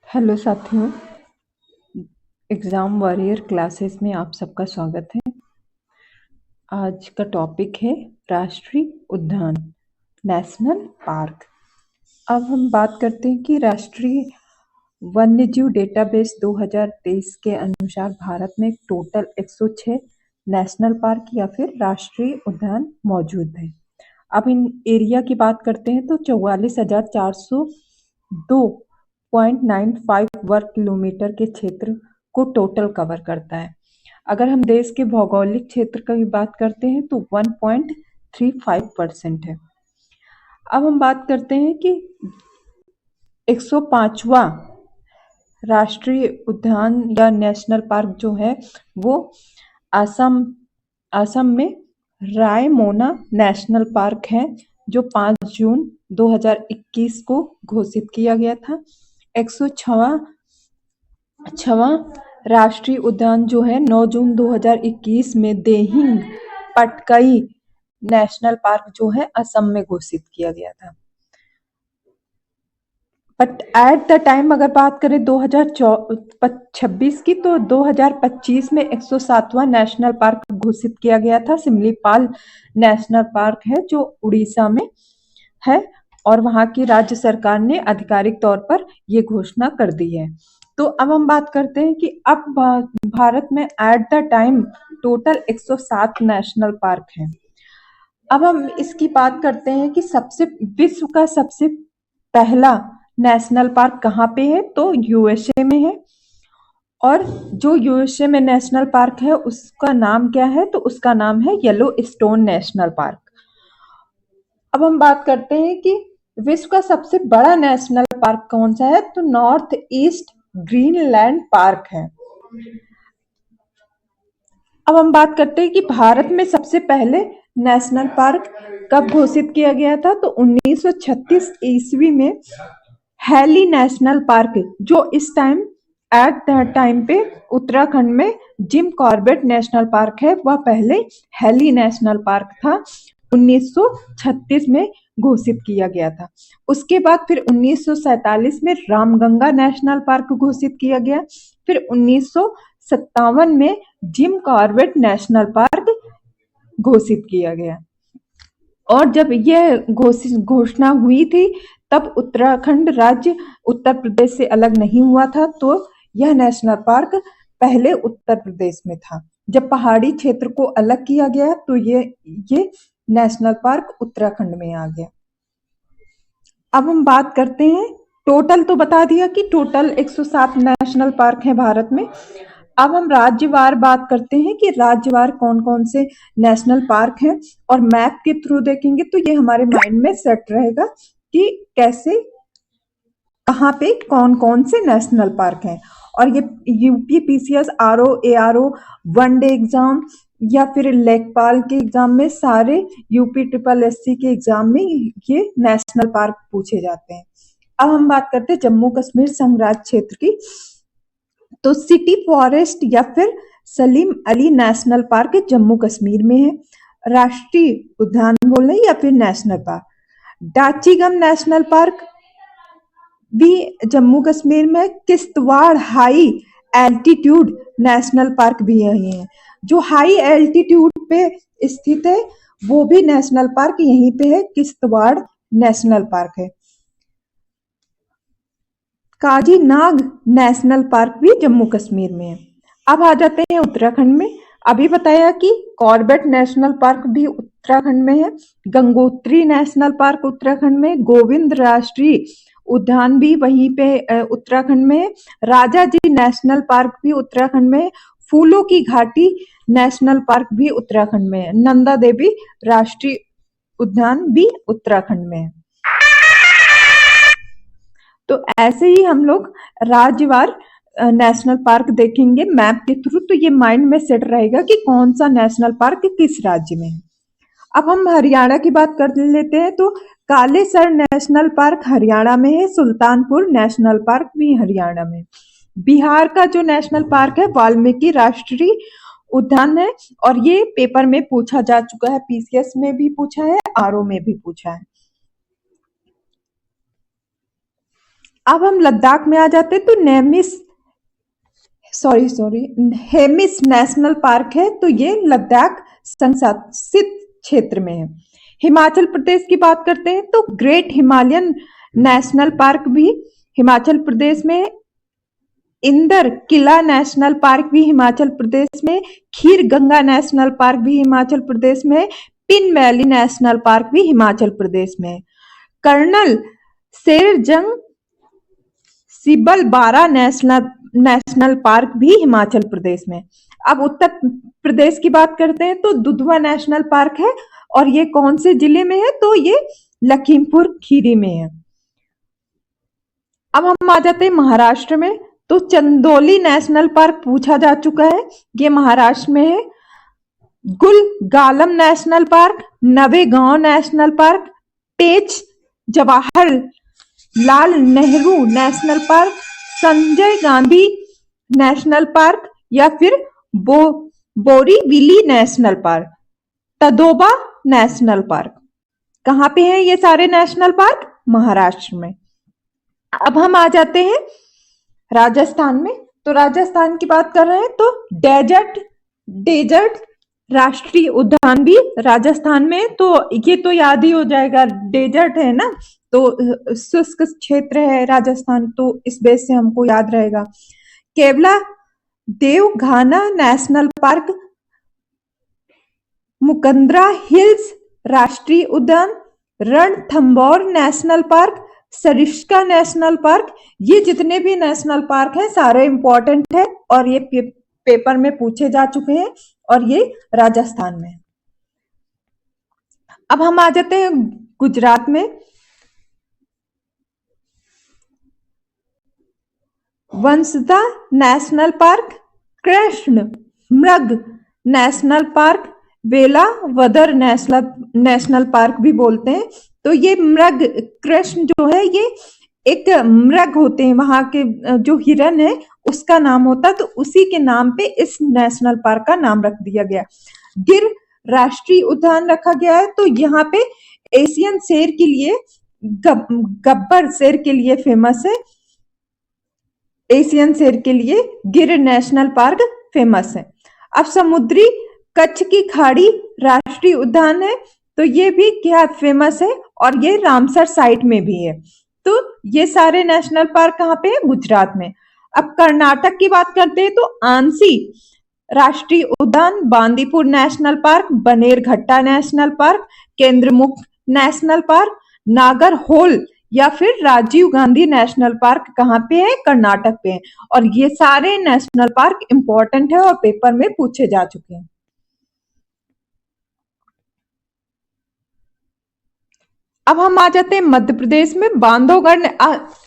Hello साथियों, exam warrior classes में आप सबका स्वागत है। आज का टॉपिक है राष्ट्रीय उद्यान, नेशनल पार्क। अब हम बात करते हैं कि राष्ट्रीय वन्यजीव डेटाबेस 2023 के अनुसार भारत में टोटल 106 नेशनल पार्क या फिर राष्ट्रीय उद्यान मौजूद है। अब इन एरिया की बात करते हैं तो 44,402.95 वर्ग किलोमीटर के क्षेत्र को टोटल कवर करता है। अगर हम देश के भौगोलिक क्षेत्र की बात करते हैं तो 1.35% है। अब हम बात करते हैं कि 105वां राष्ट्रीय उद्यान या नेशनल पार्क जो है वो असम असम में रायमोना नेशनल पार्क है, जो 5 जून 2021 को घोषित किया गया था। 106वां राष्ट्रीय उद्यान जो है 9 जून 2021 में देहिंग पटकाई नेशनल पार्क जो है असम में घोषित किया गया था। बट एट द टाइम अगर बात करें 2026 की तो 2025 में 107वां नेशनल पार्क घोषित किया गया था। सिमलीपाल नेशनल पार्क है जो उड़ीसा में है और वहां की राज्य सरकार ने आधिकारिक तौर पर ये घोषणा कर दी है। तो अब हम बात करते हैं कि अब भारत में at the time total 107 national park हैं। अब हम इसकी बात करते हैं कि विश्व का सबसे पहला नेशनल पार्क कहाँ पे है, तो यूएसए में है। और जो यूएसए में नेशनल पार्क है उसका नाम क्या है, तो उसका नाम है येलो स्टोन नेशनल पार्क। अब हम बात करते हैं कि विश्व का सबसे बड़ा नेशनल पार्क कौन सा है, तो नॉर्थ ईस्ट ग्रीनलैंड पार्क है। अब हम बात करते हैं कि भारत में सबसे पहले नेशनल पार्क कब घोषित किया गया था, तो 1936 ईस्वी में हैली नेशनल पार्क, जो इस टाइम एट द टाइम पे उत्तराखंड में जिम कॉर्बेट नेशनल पार्क है, वह पहले हैली नेशनल पार्क था, 1936 में घोषित किया गया था। उसके बाद फिर 1947 में रामगंगा नेशनल पार्क घोषित किया गया। फिर 1957 में जिम कॉर्बेट नेशनल पार्क घोषित किया गया। और जब यह घोषणा हुई थी तब उत्तराखंड राज्य उत्तर प्रदेश से अलग नहीं हुआ था, तो यह नेशनल पार्क पहले उत्तर प्रदेश में था। जब पहाड़ी क्षेत्र को अलग किया गया तो ये नेशनल पार्क उत्तराखंड में आ गया। अब हम बात करते हैं, टोटल तो बता दिया कि टोटल 107 नेशनल पार्क हैं भारत में। अब हम राज्यवार बात करते हैं कि राज्यवार कौन कौन से नेशनल पार्क हैं, और मैप के थ्रू देखेंगे तो ये हमारे माइंड में सेट रहेगा कि कैसे कहाँ पे कौन कौन से नेशनल पार्क हैं। और ये UP PCS RO ARO one day exam या फिर लेखपाल के एग्जाम में, सारे यूपी ट्रिपल एससी के एग्जाम में ये नेशनल पार्क पूछे जाते हैं। अब हम बात करते हैं जम्मू कश्मीर संघराज्य क्षेत्र की, तो सिटी फॉरेस्ट या फिर सलीम अली नेशनल पार्क जम्मू कश्मीर में है। राष्ट्रीय उद्यान बोले या फिर नेशनल पार्क, डाचीगम नेशनल पार्क भी जम्मू कश्मीर में। Kishtwar high altitude national park भी यही है, जो हाई एल्टीट्यूड पे स्थित है वो भी नेशनल पार्क यहीं पे है, किश्तवाड़ नेशनल पार्क है। काजी नाग नेशनल पार्क भी जम्मू कश्मीर में है। अब आ जाते हैं उत्तराखंड में। अभी बताया कि कॉर्बेट नेशनल पार्क भी उत्तराखंड में है, गंगोत्री नेशनल पार्क उत्तराखंड में, गोविंद राष्ट्रीय उद्यान भी वहीं पे उत्तराखंड में है, राजा जी नेशनल पार्क भी उत्तराखंड में है, फूलों की घाटी नेशनल पार्क भी उत्तराखंड में है, नंदा देवी राष्ट्रीय उद्यान भी उत्तराखंड में है। तो ऐसे ही हम लोग राज्यवार नेशनल पार्क देखेंगे मैप के थ्रू, तो ये माइंड में सेट रहेगा कि कौन सा नेशनल पार्क किस राज्य में है। अब हम हरियाणा की बात कर लेते हैं, तो कालेसर नेशनल पार्क हरियाणा में है, सुल्तानपुर नेशनल पार्क भी हरियाणा में। बिहार का जो नेशनल पार्क है वाल्मीकि राष्ट्रीय उद्यान है, और ये पेपर में पूछा जा चुका है, पीसीएस में भी पूछा है, आरओ में भी पूछा है। अब हम लद्दाख में आ जाते हैं, तो हेमिस नेशनल पार्क है, तो ये लद्दाख संशासित क्षेत्र में है। हिमाचल प्रदेश की बात करते हैं तो ग्रेट हिमालयन नेशनल पार्क भी हिमाचल प्रदेश में, इंदर किला नेशनल पार्क भी हिमाचल प्रदेश में, खीर गंगा नेशनल पार्क भी हिमाचल प्रदेश में, पिन वैली नेशनल पार्क भी हिमाचल प्रदेश में, कर्नल शेरजंग सिबल बारा नेशनल पार्क भी हिमाचल प्रदेश में। अब उत्तर प्रदेश की बात करते हैं तो दुधवा नेशनल पार्क है, और ये कौन से जिले में है, तो ये लखीमपुर खीरी में है। अब हम आ जाते हैं महाराष्ट्र में, तो चंदोली नेशनल पार्क पूछा जा चुका है, ये महाराष्ट्र में है। गुलगालम national park, Navegaon national park, Pench Jawaharlal Nehru national park, Sanjay Gandhi national park, या फिर Borivali national park, Tadoba national park. कहाँ पे है ये सारे नेशनल पार्क? महाराष्ट्र में। अब हम आ जाते हैं राजस्थान में, तो राजस्थान की बात कर रहे हैं तो डेजर्ट राष्ट्रीय उद्यान भी राजस्थान में, तो ये तो याद ही हो जाएगा, डेजर्ट है ना, तो शुष्क क्षेत्र है राजस्थान, तो इस बेस से हमको याद रहेगा। केवला देवघाना नेशनल पार्क, मुकंदरा हिल्स राष्ट्रीय उद्यान, Ranthambore national park, Sariska national park, ये जितने भी नेशनल पार्क हैं सारे इंपॉर्टेंट है, और ये पेपर में पूछे जा चुके हैं, और ये राजस्थान में। अब हम आ जाते हैं गुजरात में, वंसदा नेशनल पार्क, कृष्ण मृग national park, Velavadar national park भी बोलते हैं। तो ये मृग कृष्ण जो है, ये एक मृग होते हैं, वहां के जो हिरन है उसका नाम होता है, तो उसी के नाम पे इस नेशनल पार्क का नाम रख दिया गया। गिर राष्ट्रीय उद्यान रखा गया है, तो यहाँ पे एशियन शेर के लिए, गब्बर शेर के लिए फेमस है, एशियन शेर के लिए गिर नेशनल पार्क फेमस है। अब समुद्री कच्छ की खाड़ी राष्ट्रीय उद्यान है, तो ये भी क्या फेमस है, और ये रामसर साइट में भी है। तो ये सारे नेशनल पार्क कहाँ पे है? गुजरात में। अब कर्नाटक की बात करते हैं तो आंसी राष्ट्रीय उद्यान, Bandipur national park, Bannerghatta national park, Kendramukh national park, Nagarhole या फिर राजीव गांधी नेशनल पार्क कहाँ पे है? कर्नाटक पे है। और ये सारे नेशनल पार्क इंपॉर्टेंट है और पेपर में पूछे जा चुके हैं। अब हम आ जाते हैं मध्य प्रदेश में, बांधवगढ़।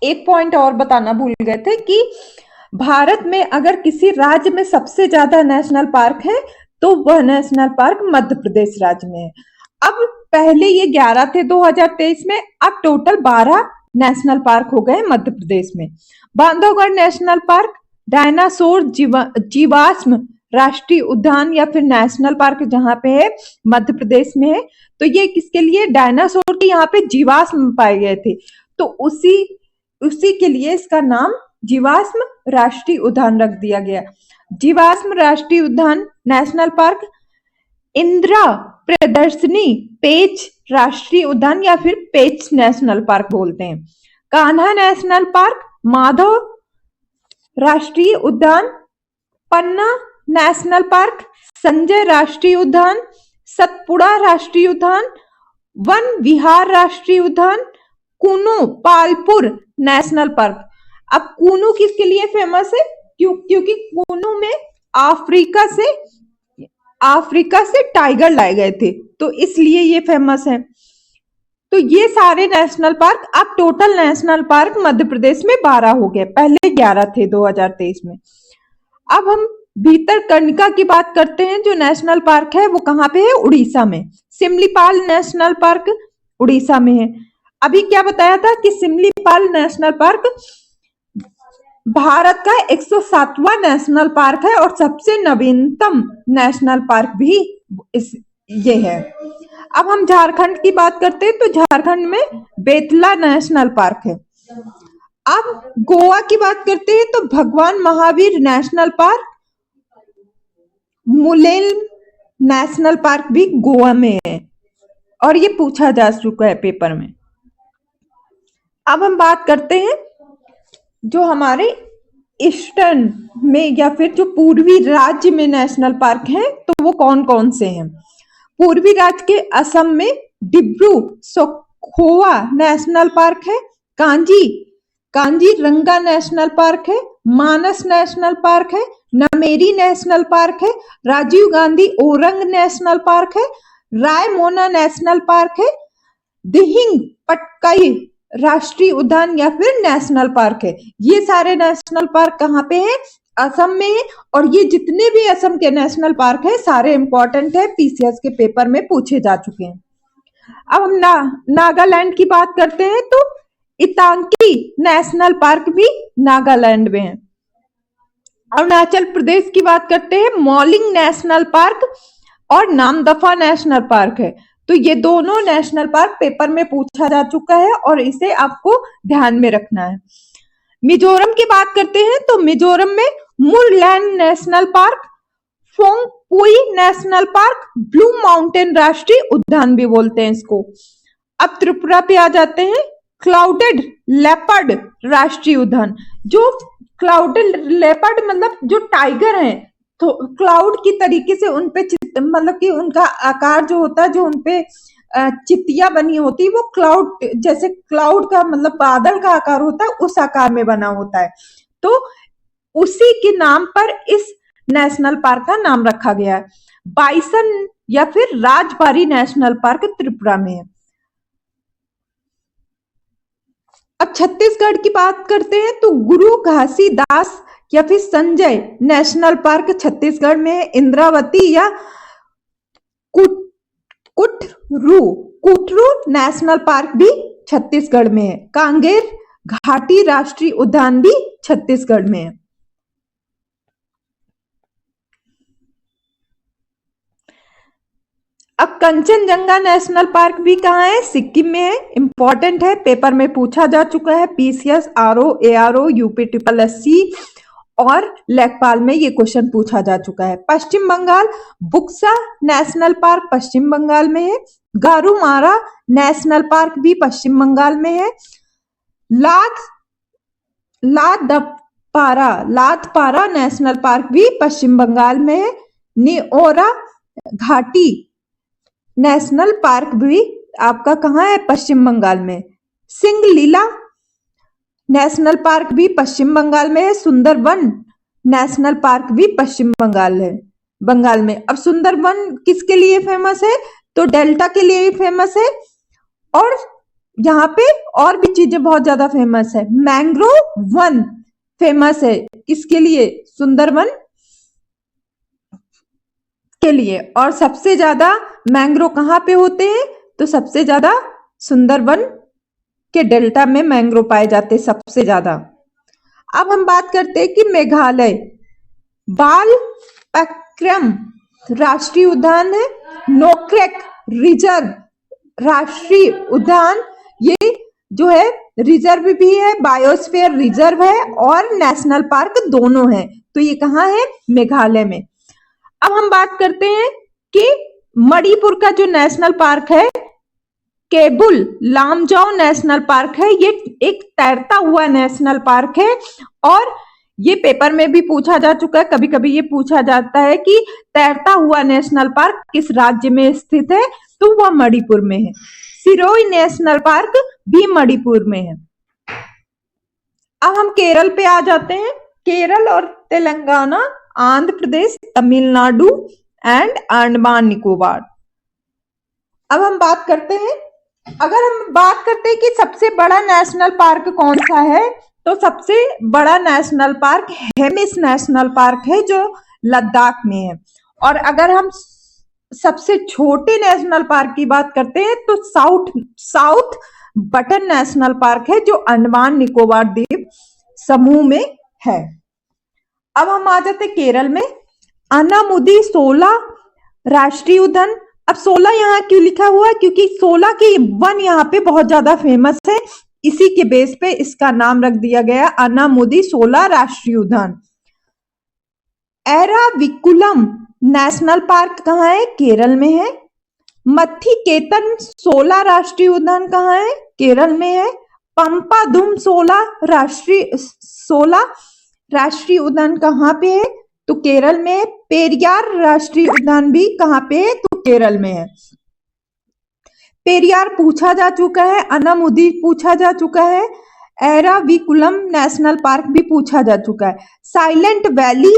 एक पॉइंट और बताना भूल गए थे कि भारत में अगर किसी राज्य में सबसे ज्यादा नेशनल पार्क है तो वह नेशनल पार्क मध्य प्रदेश राज्य में है। अब पहले ये 11 थे 2023 में, अब टोटल 12 नेशनल पार्क हो गए मध्य प्रदेश में। बांधवगढ़ नेशनल पार्क डायनासोर जीवाश्म राष्ट्रीय उद्यान या फिर नेशनल पार्क जहां पे है मध्य प्रदेश में है, तो ये किसके लिए? डायनासोर के यहाँ पे जीवाश्म पाए गए थे, तो उसी के लिए इसका नाम जीवाश्म राष्ट्रीय उद्यान रख दिया गया। जीवाश्म राष्ट्रीय उद्यान नेशनल पार्क, इंदिरा प्रदर्शनी पेच राष्ट्रीय उद्यान या फिर पेच नेशनल पार्क बोलते हैं। कान्हा नेशनल पार्क, माधव राष्ट्रीय उद्यान, पन्ना नेशनल पार्क, संजय राष्ट्रीय उद्यान, सतपुड़ा राष्ट्रीय उद्यान, वन विहार राष्ट्रीय उद्यान, कूनो पालपुर नेशनल पार्क। अब कूनो किसके लिए फेमस है? क्योंकि कूनो में अफ्रीका से टाइगर लाए गए थे, तो इसलिए ये फेमस है। तो ये सारे नेशनल पार्क, अब total national park Madhya Pradesh में 12 हो गए, पहले 11 थे 2023 में। अब हम भीतरकनिका की बात करते हैं, जो नेशनल पार्क है वो कहाँ पे है? उड़ीसा में। सिमलीपाल नेशनल पार्क उड़ीसा में है। अभी क्या बताया था कि सिमलीपाल नेशनल पार्क भारत का 107वां नेशनल पार्क है और सबसे नवीनतम नेशनल पार्क भी ये है। अब हम झारखंड की बात करते हैं तो झारखंड में बेतला नेशनल पार्क है। अब गोवा की बात करते हैं तो भगवान Mahavir national park, Mollem national park भी गोवा में है और ये पूछा जा चुका है पेपर में। अब हम बात करते हैं जो हमारे ईस्टर्न में या फिर जो पूर्वी राज्य में नेशनल पार्क हैं तो वो कौन कौन से हैं। पूर्वी राज्य के असम में डिब्रू सखोवा नेशनल पार्क है, कांजीरंगा नेशनल पार्क है, मानस नेशनल पार्क है, नमेरी नेशनल पार्क है, राजीव गांधी ओरंग नेशनल पार्क है, रायमोना नेशनल पार्क है, दिहिंग पटकाई राष्ट्रीय उद्यान या फिर नेशनल पार्क है। ये सारे नेशनल पार्क कहाँ पे हैं? असम में है। और ये जितने भी असम के नेशनल पार्क है सारे इंपॉर्टेंट है, पीसीएस के पेपर में पूछे जा चुके हैं। अब हम नागालैंड की बात करते हैं तो इतांकी नेशनल पार्क भी नागालैंड में है। अरुणाचल प्रदेश की बात करते हैं, मॉलिंग नेशनल पार्क और नामदफा नेशनल पार्क है। तो ये दोनों नेशनल पार्क पेपर में पूछा जा चुका है और इसे आपको ध्यान में रखना है। मिजोरम की बात करते हैं तो मिजोरम में Murlen national park, Phawngpui national park, blue mountain राष्ट्रीय उद्यान भी बोलते हैं इसको। अब त्रिपुरा पे आ जाते हैं, क्लाउडेड लेपर्ड राष्ट्रीय उद्यान। जो क्लाउडेड लेपर्ड मतलब जो टाइगर हैं तो क्लाउड की तरीके से उनपे मतलब कि उनका आकार जो होता है, जो उनपे चित्तियां बनी होती है वो क्लाउड जैसे क्लाउड का मतलब बादल का आकार होता है उस आकार में बना होता है। तो उसी के नाम पर इस नेशनल पार्क का नाम रखा गया है। बाइसन या फिर राजबारी नेशनल पार्क त्रिपुरा में है। अब छत्तीसगढ़ की बात करते हैं तो गुरु घासीदास या फिर संजय नेशनल पार्क छत्तीसगढ़ में है। इंद्रावती या कुटरू नेशनल पार्क भी छत्तीसगढ़ में है। कांगेर घाटी राष्ट्रीय उद्यान भी छत्तीसगढ़ में है। अब कंचनजंगा नेशनल पार्क भी कहाँ है? सिक्किम में है। इंपॉर्टेंट है, पेपर में पूछा जा चुका है। PCS, RO, ARO, UP SSC और लेखपाल में ये क्वेश्चन पूछा जा चुका है। पश्चिम बंगाल बुक्सा नेशनल पार्क पश्चिम बंगाल में है। गारुमारा नेशनल पार्क भी पश्चिम बंगाल में है। लातपारा नेशनल पार्क भी पश्चिम बंगाल में है। निओरा घाटी नेशनल पार्क भी आपका कहाँ है? पश्चिम बंगाल में। सिंगलीला नेशनल पार्क भी पश्चिम बंगाल में है। सुंदरवन नेशनल पार्क भी पश्चिम बंगाल में। अब सुंदरवन किसके लिए फेमस है? तो डेल्टा के लिए भी फेमस है और यहाँ पे और भी चीजें बहुत ज्यादा फेमस है। मैंग्रोव वन फेमस है किसके लिए? सुंदरवन के लिए। और सबसे ज्यादा मैंग्रोव कहाँ पे होते हैं? तो सबसे ज्यादा सुंदरवन के डेल्टा में मैंग्रोव पाए जाते हैं सबसे ज्यादा। अब हम बात करते हैं कि मेघालय बालपक्रम राष्ट्रीय उद्यान है। नोक्रेक रिजर्व राष्ट्रीय उद्यान, ये जो है रिजर्व भी है, बायोस्फीयर रिजर्व है और नेशनल पार्क दोनों है। तो ये कहाँ है? मेघालय में। अब हम बात करते हैं कि मणिपुर का जो नेशनल पार्क है केबुल लामजाओ नेशनल पार्क है। ये एक तैरता हुआ नेशनल पार्क है और ये पेपर में भी पूछा जा चुका है। कभी कभी ये पूछा जाता है कि तैरता हुआ नेशनल पार्क किस राज्य में स्थित है? तो वह मणिपुर में है। सिरोई नेशनल पार्क भी मणिपुर में है। अब हम केरल पे आ जाते हैं। केरल और तेलंगाना, आंध्र प्रदेश, तमिलनाडु एंड अंडमान निकोबार। अब हम बात करते हैं, अगर हम बात करते हैं कि सबसे बड़ा नेशनल पार्क कौन सा है, तो सबसे बड़ा national park Hemis national park है जो लद्दाख में है। और अगर हम सबसे छोटे नेशनल पार्क की बात करते हैं तो साउथ बटन नेशनल पार्क है जो अंडमान निकोबार द्वीप समूह में है। अब हम आ जाते केरल में। अनामुदी 16 राष्ट्रीय उद्यान। अब 16 यहाँ क्यों लिखा हुआ है? क्योंकि 16 के वन यहाँ पे बहुत ज्यादा फेमस है। इसी के बेस पे इसका नाम रख दिया गया अन्नामुदी शोला राष्ट्रीय उद्यान। एराविकुलम नेशनल पार्क कहाँ है? केरल में है। मथिकेतन शोला राष्ट्रीय उद्यान कहाँ है? केरल में है। पंपादुम शोला राष्ट्रीय उद्यान कहाँ पे है? तो केरल में है। पेरियार राष्ट्रीय उद्यान भी कहाँ पे है? तो केरल में है। पेरियार पूछा जा चुका है, अन्नामुदी पूछा जा चुका है, एराविकुलम नेशनल पार्क भी पूछा जा चुका है। साइलेंट वैली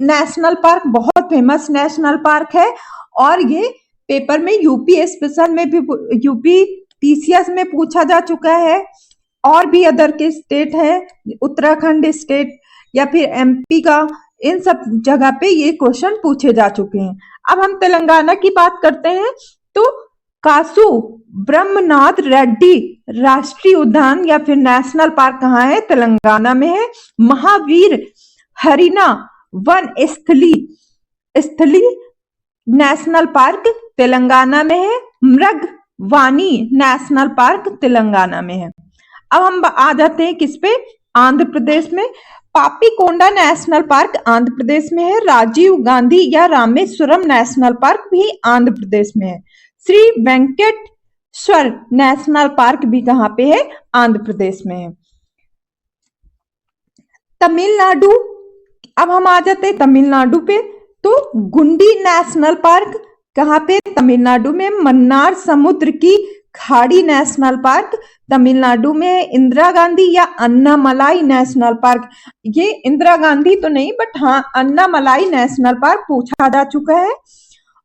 नेशनल पार्क बहुत फेमस नेशनल पार्क है और ये पेपर में यूपी स्पेशल में भी, यूपी पीसीएस में पूछा जा चुका है। और भी अदर के स्टेट है, उत्तराखंड स्टेट या फिर एमपी का, इन सब जगह पे ये क्वेश्चन पूछे जा चुके हैं। अब हम तेलंगाना की बात करते हैं तो कासु ब्रह्मनाथ रेड्डी राष्ट्रीय उद्यान या फिर नेशनल पार्क कहाँ है? तेलंगाना में है। महावीर हरिना वन स्थली नेशनल पार्क तेलंगाना में है। मृगवानी नेशनल पार्क तेलंगाना में है। अब हम आ जाते हैं किस पे? आंध्र प्रदेश में। पापीकोंडा नेशनल पार्क आंध्र प्रदेश में है। राजीव गांधी या रामेश्वरम नेशनल पार्क भी आंध्र प्रदेश में है। श्री वेंकटेश्वर नेशनल पार्क भी कहाँ पे है? आंध्र प्रदेश में है। तमिलनाडु, अब हम आ जाते हैं तमिलनाडु पे। तो गुंडी नेशनल पार्क कहाँ पे? तमिलनाडु में। मन्नार समुद्र की खाड़ी नेशनल पार्क तमिलनाडु में। इंदिरा गांधी या अन्नामलाई नेशनल पार्क, ये इंदिरा गांधी तो नहीं बट हाँ अन्नामलाई नेशनल पार्क पूछा जा चुका है।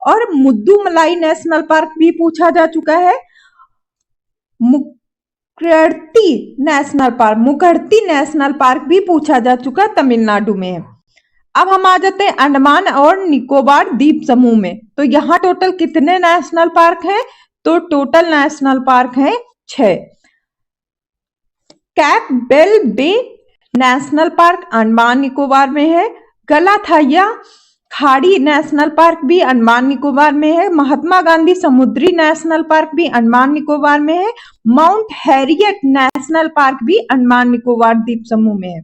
और मुद्दुमलाई नेशनल पार्क भी पूछा जा चुका है। मुकर्ती नेशनल पार्क भी पूछा जा चुका है, तमिलनाडु में। अब हम आ जाते हैं अंडमान और निकोबार द्वीप समूह में। तो यहाँ टोटल कितने नेशनल पार्क हैं? तो टोटल नेशनल पार्क हैं 6। कैंपबेल बे नेशनल पार्क अंडमान निकोबार में है। गलाथिया खाड़ी नेशनल पार्क भी अंडमान निकोबार में है। महात्मा गांधी समुद्री नेशनल पार्क भी अंडमान निकोबार में है। माउंट हैरियट नेशनल पार्क भी अंडमान निकोबार द्वीप समूह में है।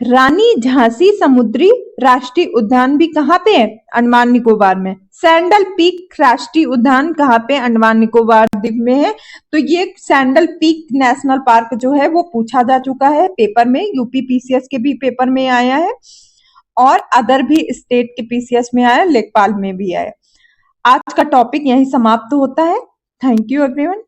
रानी झांसी समुद्री राष्ट्रीय उद्यान भी कहाँ पे है? अंडमान निकोबार में। सैंडल पीक राष्ट्रीय उद्यान कहाँ पे? अंडमान निकोबार द्वीप में है। तो ये सैंडल पीक नेशनल पार्क जो है वो पूछा जा चुका है पेपर में, यूपी पीसीएस के भी पेपर में आया है और अदर भी स्टेट के पीसीएस में आया, लेखपाल में भी आया। आज का टॉपिक यहीं समाप्त होता है। Thank you everyone.